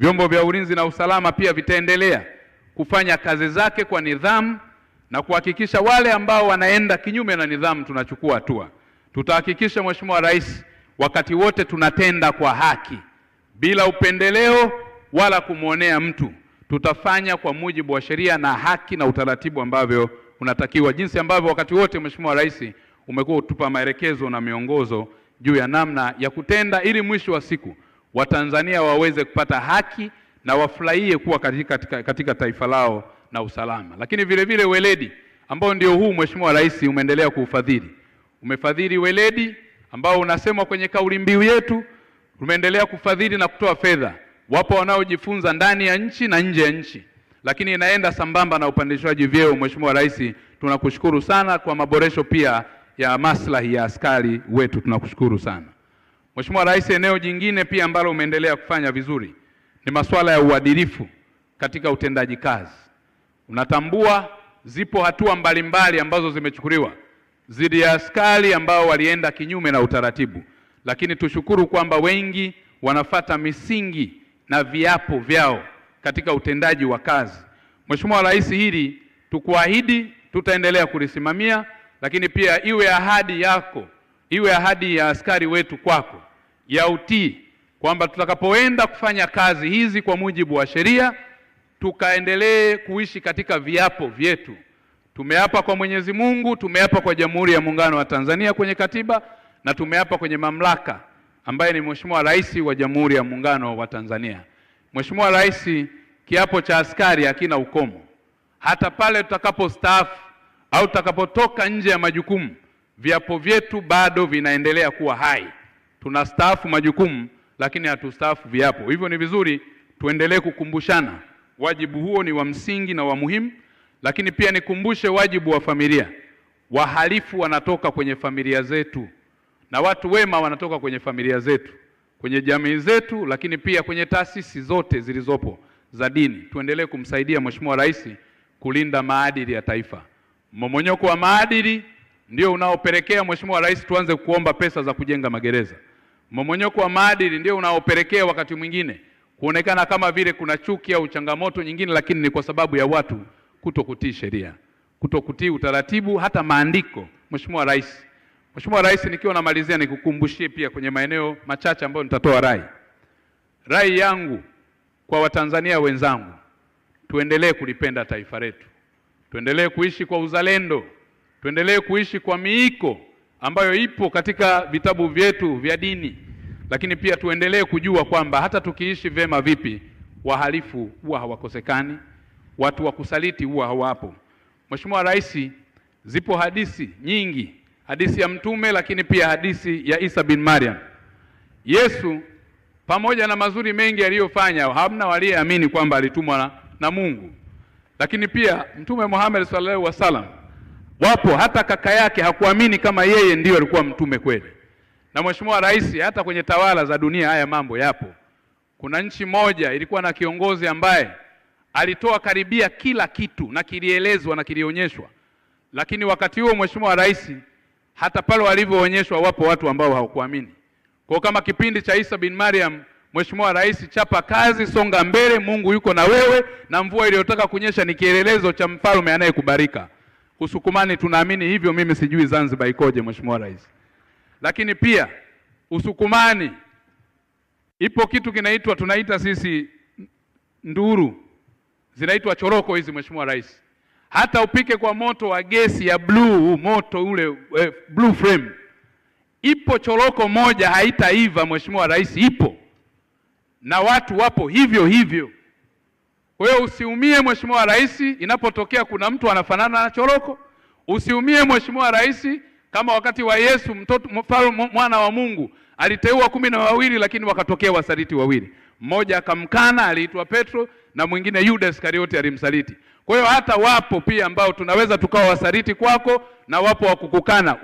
Vyombo vya ulinzi na usalama pia vitaendelea kufanya kazi zake kwa nidhamu na kuhakikisha wale ambao wanaenda kinyume na nidhamu tunachukua hatua. Tutahakikisha Mheshimiwa Rais, wakati wote tunatenda kwa haki bila upendeleo wala kumwonea mtu. Tutafanya kwa mujibu wa sheria na haki na utaratibu ambavyo unatakiwa, jinsi ambavyo wakati wote Mheshimiwa Rais umekuwa utupa maelekezo na miongozo juu ya namna ya kutenda, ili mwisho wa siku Watanzania waweze kupata haki na wafurahie kuwa katika taifa lao na usalama. Lakini vile vile weledi ambao ndio huu Mheshimiwa Rais umeendelea kuufadhili. Umefadhili weledi ambao unasemwa kwenye kauli mbiu yetu, umeendelea kufadhili na kutoa fedha. Wapo wanaojifunza ndani ya nchi na nje ya nchi, lakini inaenda sambamba na upandishwaji vyeo. Mheshimiwa Rais, tunakushukuru sana kwa maboresho pia ya maslahi ya askari wetu, tunakushukuru sana. Mheshimiwa Rais, eneo jingine pia ambalo umeendelea kufanya vizuri ni masuala ya uadilifu katika utendaji kazi. Unatambua zipo hatua mbalimbali ambazo zimechukuliwa dhidi ya askari ambao walienda kinyume na utaratibu, lakini tushukuru kwamba wengi wanafata misingi na viapo vyao katika utendaji wa kazi. Mheshimiwa Rais, hili tukuahidi tutaendelea kulisimamia, lakini pia iwe ahadi yako, iwe ahadi ya askari wetu kwako ya utii, kwamba tutakapoenda kufanya kazi hizi kwa mujibu wa sheria tukaendelee kuishi katika viapo vyetu. Tumeapa kwa Mwenyezi Mungu, tumeapa kwa Jamhuri ya Muungano wa Tanzania kwenye katiba, na tumeapa kwenye mamlaka ambaye ni Mheshimiwa Rais wa Jamhuri ya Muungano wa Tanzania. Mheshimiwa Rais, kiapo cha askari hakina ukomo. Hata pale tutakapostaafu au tutakapotoka nje ya majukumu, viapo vyetu bado vinaendelea kuwa hai. Tunastaafu majukumu lakini hatustaafu viapo. Hivyo ni vizuri tuendelee kukumbushana. Wajibu huo ni wa msingi na wa muhimu, lakini pia nikumbushe wajibu wa familia. Wahalifu wanatoka kwenye familia zetu na watu wema wanatoka kwenye familia zetu, kwenye jamii zetu, lakini pia kwenye taasisi zote zilizopo za dini. Tuendelee kumsaidia Mheshimiwa Rais kulinda maadili ya taifa. Mmomonyoko wa maadili ndio unaopelekea Mheshimiwa Rais tuanze kuomba pesa za kujenga magereza. Mmomonyoko wa maadili ndio unaopelekea wakati mwingine kuonekana kama vile kuna chuki au changamoto nyingine, lakini ni kwa sababu ya watu kutokutii sheria, kutokutii utaratibu, hata maandiko. Mheshimiwa Rais, nikiwa namalizia nikukumbushie pia kwenye maeneo machache ambayo nitatoa rai. Rai yangu kwa Watanzania wenzangu, tuendelee kulipenda taifa letu. Tuendelee kuishi kwa uzalendo, tuendelee kuishi kwa miiko ambayo ipo katika vitabu vyetu vya dini, lakini pia tuendelee kujua kwamba hata tukiishi vema vipi, wahalifu huwa hawakosekani, watu wa kusaliti huwa hawapo. Mheshimiwa Rais, zipo hadithi nyingi, hadithi ya Mtume, lakini pia hadithi ya Isa bin Maryam. Yesu pamoja na mazuri mengi aliyofanya, hamna waliyeamini kwamba alitumwa na Mungu. Lakini pia Mtume Muhammad sallallahu alaihi wasallam, wapo hata kaka yake hakuamini kama yeye ndiyo alikuwa mtume kweli. Na Mheshimiwa Rais, hata kwenye tawala za dunia haya mambo yapo. Kuna nchi moja ilikuwa na kiongozi ambaye alitoa karibia kila kitu na kilielezwa na kilionyeshwa, lakini wakati huo Mheshimiwa Rais, hata pale walivyoonyeshwa wapo watu ambao hawakuamini. Kwa kama kipindi cha Isa bin Maryam, Mheshimiwa Rais, chapa kazi, songa mbele, Mungu yuko na wewe, na mvua iliyotaka kunyesha ni kielelezo cha mfalme anayekubarika. Usukumani tunaamini hivyo, mimi sijui Zanzibar ikoje Mheshimiwa Rais. Lakini pia Usukumani ipo kitu kinaitwa, tunaita sisi nduru, zinaitwa choroko hizi Mheshimiwa Rais. Hata upike kwa moto wa gesi ya blue, moto ule blue flame, ipo choroko moja haitaiva Mheshimiwa Rais, ipo na watu wapo hivyo hivyo. Kwa hiyo usiumie Mheshimiwa Rais inapotokea kuna mtu anafanana na choroko. Usiumie Mheshimiwa Rais kama wakati wa Yesu mwana wa Mungu aliteua 12 lakini wakatokea wasaliti wawili. Mmoja akamkana, aliitwa Petro, na mwingine Yuda Iskarioti alimsaliti. Kwa hiyo hata wapo pia ambao tunaweza tukawa wasaliti kwako na wapo wa kukukana.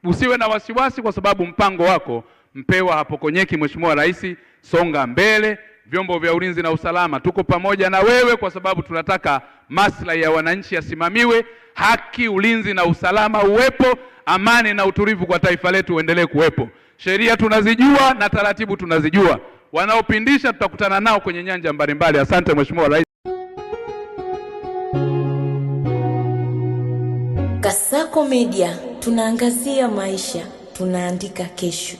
Usiwe na wasiwasi kwa sababu mpango wako mpewa hapokonyeki Mheshimiwa Rais. Songa mbele. Vyombo vya ulinzi na usalama tuko pamoja na wewe kwa sababu tunataka maslahi ya wananchi yasimamiwe, haki, ulinzi na usalama uwepo, amani na utulivu kwa taifa letu uendelee kuwepo. Sheria tunazijua na taratibu tunazijua. wanaopindisha tutakutana nao kwenye nyanja mbalimbali. Asante Mheshimiwa Rais. Kasako Media, tunaangazia maisha, tunaandika kesho.